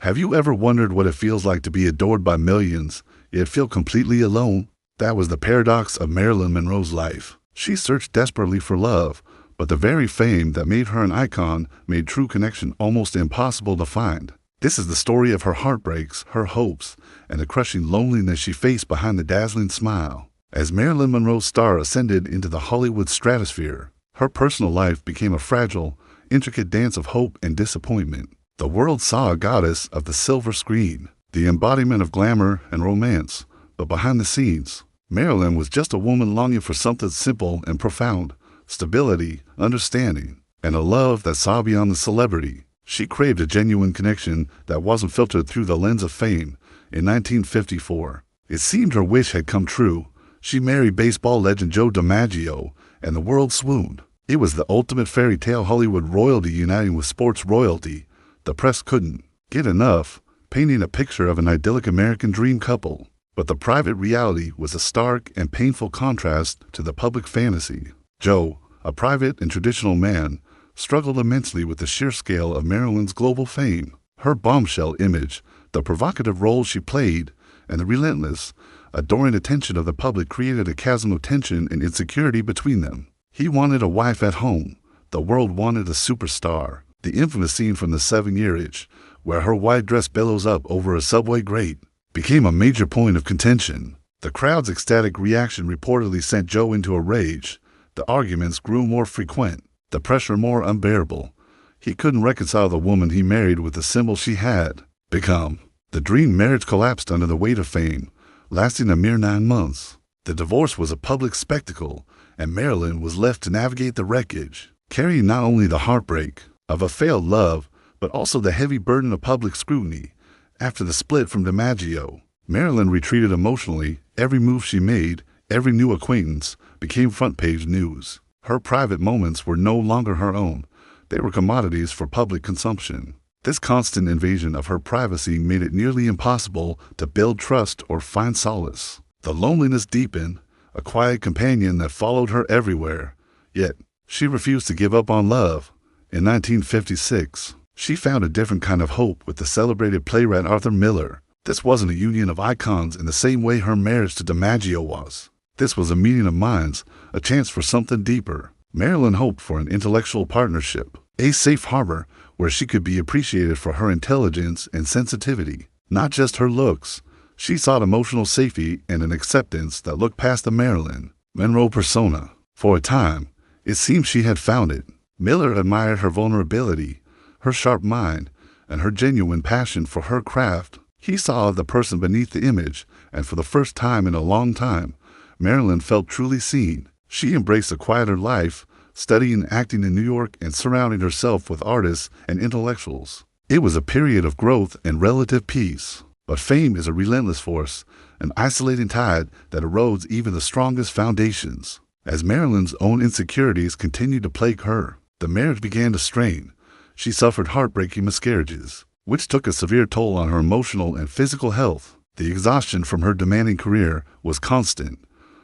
Have you ever wondered what it feels like to be adored by millions, yet feel completely alone? That was the paradox of Marilyn Monroe's life. She searched desperately for love, but the very fame that made her an icon made true connection almost impossible to find. This is the story of her heartbreaks, her hopes, and the crushing loneliness she faced behind the dazzling smile. As Marilyn Monroe's star ascended into the Hollywood stratosphere, her personal life became a fragile, intricate dance of hope and disappointment. The world saw a goddess of the silver screen, the embodiment of glamour and romance, but behind the scenes, Marilyn was just a woman longing for something simple and profound: stability, understanding, and a love that saw beyond the celebrity. She craved a genuine connection that wasn't filtered through the lens of fame. In 1954, it seemed her wish had come true. She married baseball legend Joe DiMaggio, and the world swooned. It was the ultimate fairy tale: Hollywood royalty uniting with sports royalty. The press couldn't get enough, painting a picture of an idyllic American dream couple. But the private reality was a stark and painful contrast to the public fantasy. Joe, a private and traditional man, struggled immensely with the sheer scale of Marilyn's global fame. Her bombshell image, the provocative role she played, and the relentless, adoring attention of the public created a chasm of tension and insecurity between them. He wanted a wife at home. The world wanted a superstar. The infamous scene from The 7-Year Itch, where her white dress billows up over a subway grate, became a major point of contention. The crowd's ecstatic reaction reportedly sent Joe into a rage. The arguments grew more frequent, the pressure more unbearable. He couldn't reconcile the woman he married with the symbol she had become. The dream marriage collapsed under the weight of fame, lasting a mere 9 months. The divorce was a public spectacle, and Marilyn was left to navigate the wreckage, carrying not only the heartbreak of a failed love, but also the heavy burden of public scrutiny. After the split from DiMaggio, Marilyn retreated emotionally. Every move she made, every new acquaintance, became front-page news. Her private moments were no longer her own. They were commodities for public consumption. This constant invasion of her privacy made it nearly impossible to build trust or find solace. The loneliness deepened, a quiet companion that followed her everywhere. Yet, she refused to give up on love. In 1956, she found a different kind of hope with the celebrated playwright Arthur Miller. This wasn't a union of icons in the same way her marriage to DiMaggio was. This was a meeting of minds, a chance for something deeper. Marilyn hoped for an intellectual partnership, a safe harbor where she could be appreciated for her intelligence and sensitivity, not just her looks. She sought emotional safety and an acceptance that looked past the Marilyn Monroe persona. For a time, it seemed she had found it. Miller admired her vulnerability, her sharp mind, and her genuine passion for her craft. He saw the person beneath the image, and for the first time in a long time, Marilyn felt truly seen. She embraced a quieter life, studying acting in New York and surrounding herself with artists and intellectuals. It was a period of growth and relative peace. But fame is a relentless force, an isolating tide that erodes even the strongest foundations. As Marilyn's own insecurities continued to plague her, the marriage began to strain. She suffered heartbreaking miscarriages, which took a severe toll on her emotional and physical health. The exhaustion from her demanding career was constant.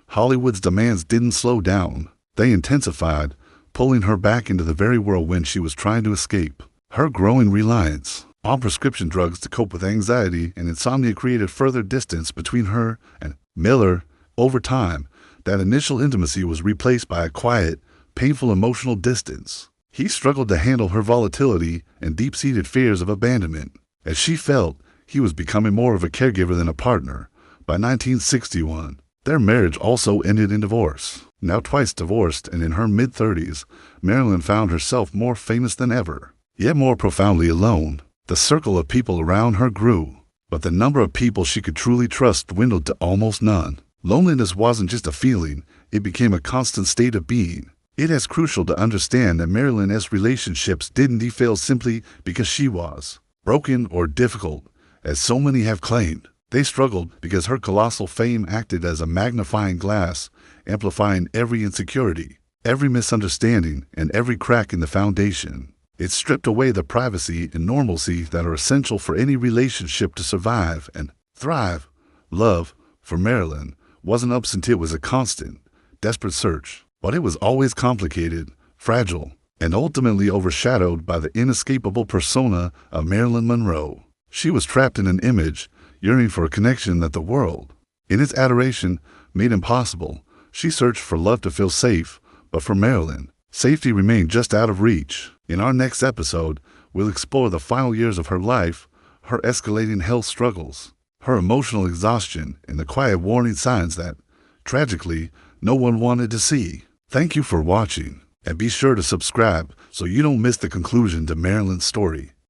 Hollywood's demands didn't slow down. They intensified, pulling her back into the very whirlwind she was trying to escape. Her growing reliance on prescription drugs to cope with anxiety and insomnia created further distance between her and Miller. Over time, that initial intimacy was replaced by a quiet, painful emotional distance. He struggled to handle her volatility and deep-seated fears of abandonment. As she felt, he was becoming more of a caregiver than a partner. By 1961, their marriage also ended in divorce. Now twice divorced and in her mid-30s, Marilyn found herself more famous than ever, yet more profoundly alone. The circle of people around her grew, but the number of people she could truly trust dwindled to almost none. Loneliness wasn't just a feeling, it became a constant state of being. It is crucial to understand that Marilyn's relationships didn't defail simply because she was broken or difficult, as so many have claimed. They struggled because her colossal fame acted as a magnifying glass, amplifying every insecurity, every misunderstanding, and every crack in the foundation. It stripped away the privacy and normalcy that are essential for any relationship to survive and thrive. Love, for Marilyn, wasn't absent, it was a constant, desperate search. But it was always complicated, fragile, and ultimately overshadowed by the inescapable persona of Marilyn Monroe. She was trapped in an image, yearning for a connection that the world, in its adoration, made impossible. She searched for love to feel safe, but for Marilyn, safety remained just out of reach. In our next episode, we'll explore the final years of her life, her escalating health struggles, her emotional exhaustion, and the quiet warning signs that, tragically, no one wanted to see. Thank you for watching, and be sure to subscribe so you don't miss the conclusion to Marilyn's story.